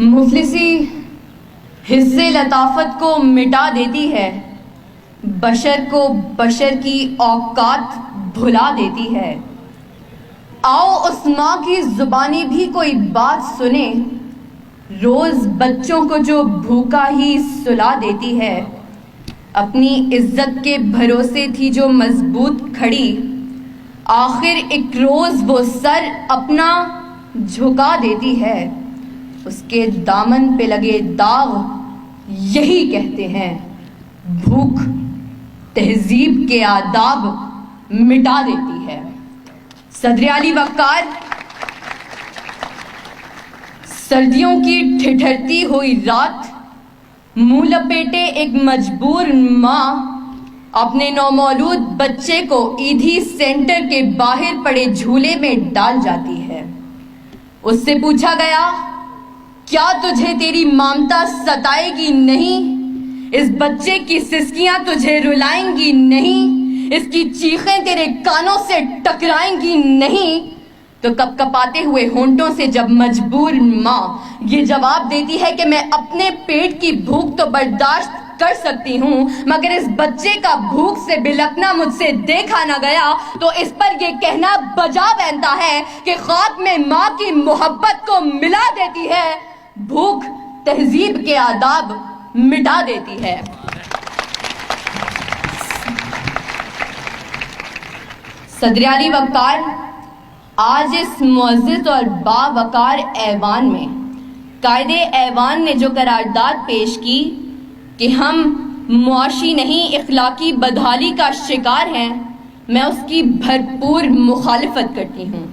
مفلسی حس لطافت کو مٹا دیتی ہے، بشر کو بشر کی اوقات بھلا دیتی ہے۔ آؤ اس ماں کی زبانی بھی کوئی بات سنے، روز بچوں کو جو بھوکا ہی سلا دیتی ہے۔ اپنی عزت کے بھروسے تھی جو مضبوط کھڑی، آخر ایک روز وہ سر اپنا جھکا دیتی ہے۔ اس کے دامن پہ لگے داغ یہی کہتے ہیں، بھوک تہذیب کے آداب مٹا دیتی ہے۔ صدر علی وقار، سردیوں کی ٹھٹھرتی ہوئی رات، منہ لپیٹے ایک مجبور ماں اپنے نومولود بچے کو ایدھی سینٹر کے باہر پڑے جھولے میں ڈال جاتی ہے۔ اس سے پوچھا گیا، کیا تجھے تیری مامتا ستائے گی نہیں؟ اس بچے کی سسکیاں تجھے رلائیں گی نہیں؟ اس کی چیخیں تیرے کانوں سے ٹکرائیں گی نہیں؟ تو کپ کپاتے ہوئے ہونٹوں سے جب مجبور ماں یہ جواب دیتی ہے کہ میں اپنے پیٹ کی بھوک تو برداشت کر سکتی ہوں، مگر اس بچے کا بھوک سے بلکنا مجھ سے دیکھا نہ گیا، تو اس پر یہ کہنا بجا بنتا ہے کہ خاک میں ماں کی محبت کو ملا دیتی ہے، بھوک تہذیب کے آداب مٹا دیتی ہے۔ صدر علی وقار، آج اس معزز اور باوقار ایوان میں قائد ایوان نے جو قرارداد پیش کی کہ ہم معاشی نہیں اخلاقی بدحالی کا شکار ہیں، میں اس کی بھرپور مخالفت کرتی ہوں،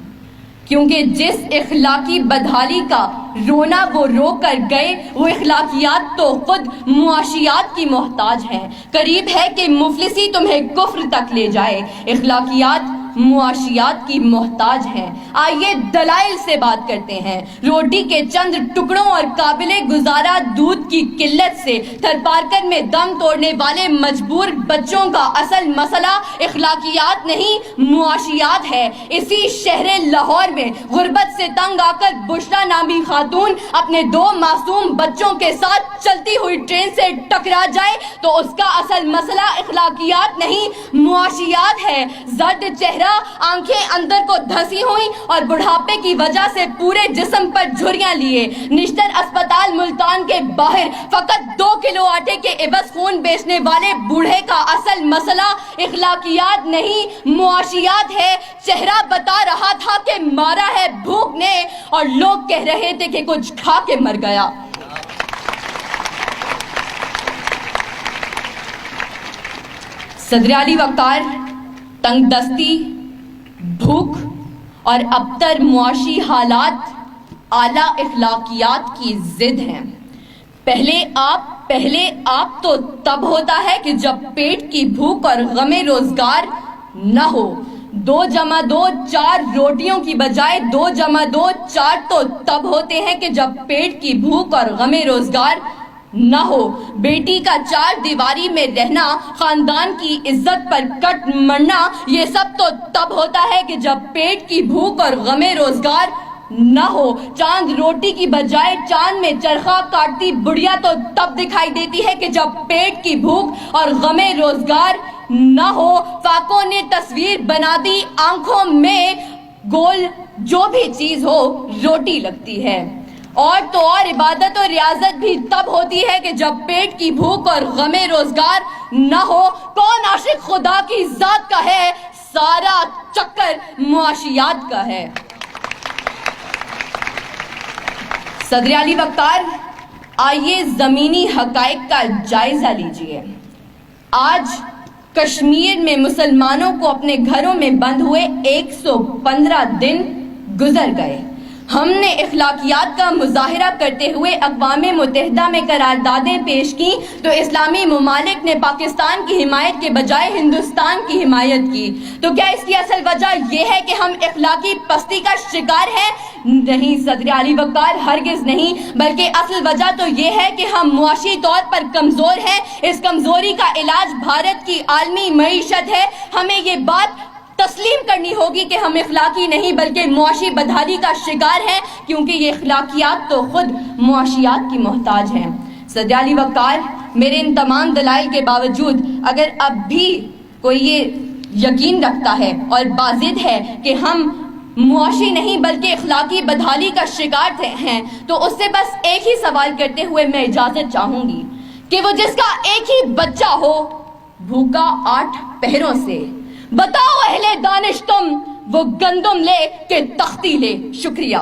کیونکہ جس اخلاقی بدحالی کا رونا وہ رو کر گئے، وہ اخلاقیات تو خود معاشیات کی محتاج ہیں۔ قریب ہے کہ مفلسی تمہیں کفر تک لے جائے، اخلاقیات معاشیات کی محتاج ہیں۔ آئیے دلائل سے بات کرتے ہیں۔ روٹی کے چند ٹکڑوں اور قابل گزارا دودھ کی قلت سے تھرپارکر میں دم توڑنے والے مجبور بچوں کا اصل مسئلہ اخلاقیات نہیں معاشیات ہے۔ اسی شہر لاہور میں غربت سے تنگ آ کر بشرا نامی خاتون اپنے 2 معصوم بچوں کے ساتھ چلتی ہوئی ٹرین سے ٹکرا جائے تو اس کا اصل مسئلہ اخلاقیات نہیں معاشیات ہے۔ زرد چہرہ، آنکھیں اندر کو دھسی ہوئی اور بڑھاپے کی وجہ سے پورے جسم پر جھریاں لیے، نشتر اسپتال ملتان کے باہر فقط 2 کلو آٹے کے عوض خون بیچنے والے بوڑھے کا اصل مسئلہ اخلاقیات نہیں معاشیات ہے۔ چہرہ بتا رہا تھا کہ مارا ہے بھوک نے، اور لوگ کہہ رہے تھے کہ کچھ کھا کے مر گیا۔ صدر علی وقار، تنگ دستی، بھوک اور ابتر معاشی حالات اعلیٰ اخلاقیات کی ضد ہیں۔ پہلے آپ تو تب ہوتا ہے کہ جب پیٹ کی بھوک اور غم روزگار نہ ہو۔ 2 × 2 4 روٹیوں کی بجائے 2 × 2 4 تو تب ہوتے ہیں کہ جب پیٹ کی بھوک اور غم روزگار نہ ہو۔ بیٹی کا 4 دیواری میں رہنا، خاندان کی عزت پر کٹ مرنا، یہ سب تو تب ہوتا ہے کہ جب پیٹ کی بھوک اور غم روزگار نہ ہو۔ چاند روٹی کی بجائے چاند میں چرخہ کاٹتی بڑھیا تو تب دکھائی دیتی ہے کہ جب پیٹ کی بھوک اور غم روزگار نہ ہو۔ فاقوں نے تصویر بنا دی آنکھوں میں، گول جو بھی چیز ہو روٹی لگتی ہے۔ اور تو اور عبادت و ریاضت بھی تب ہوتی ہے کہ جب پیٹ کی بھوک اور غم روزگار نہ ہو۔ کون عاشق خدا کی ذات کا ہے؟ سارا چکر معاشیات کا ہے۔ صدر علی وقار، آئیے زمینی حقائق کا جائزہ لیجئے۔ آج کشمیر میں مسلمانوں کو اپنے گھروں میں بند ہوئے 115 دن گزر گئے۔ ہم نے اخلاقیات کا مظاہرہ کرتے ہوئے اقوام متحدہ میں قراردادیں پیش کی تو اسلامی ممالک نے پاکستان کی حمایت کے بجائے ہندوستان کی حمایت کی۔ تو کیا اس کی اصل وجہ یہ ہے کہ ہم اخلاقی پستی کا شکار ہیں؟ نہیں صدر علی وقار، ہرگز نہیں، بلکہ اصل وجہ تو یہ ہے کہ ہم معاشی طور پر کمزور ہیں۔ اس کمزوری کا علاج بھارت کی عالمی معیشت ہے۔ ہمیں یہ بات تسلیم کرنی ہوگی کہ ہم اخلاقی نہیں بلکہ معاشی بدحالی کا شکار ہیں، کیونکہ یہ اخلاقیات تو خود معاشیات کی محتاج ہیں۔ صدر علی وقار، میرے ان تمام دلائل کے باوجود اگر اب بھی کوئی یہ یقین رکھتا ہے اور بازد ہے کہ ہم معاشی نہیں بلکہ اخلاقی بدحالی کا شکار ہیں، تو اس سے بس ایک ہی سوال کرتے ہوئے میں اجازت چاہوں گی کہ وہ جس کا ایک ہی بچہ ہو بھوکا 8 پہروں سے، بتاؤ اہل دانش تم وہ گندم لے کہ تختی لے۔ شکریہ۔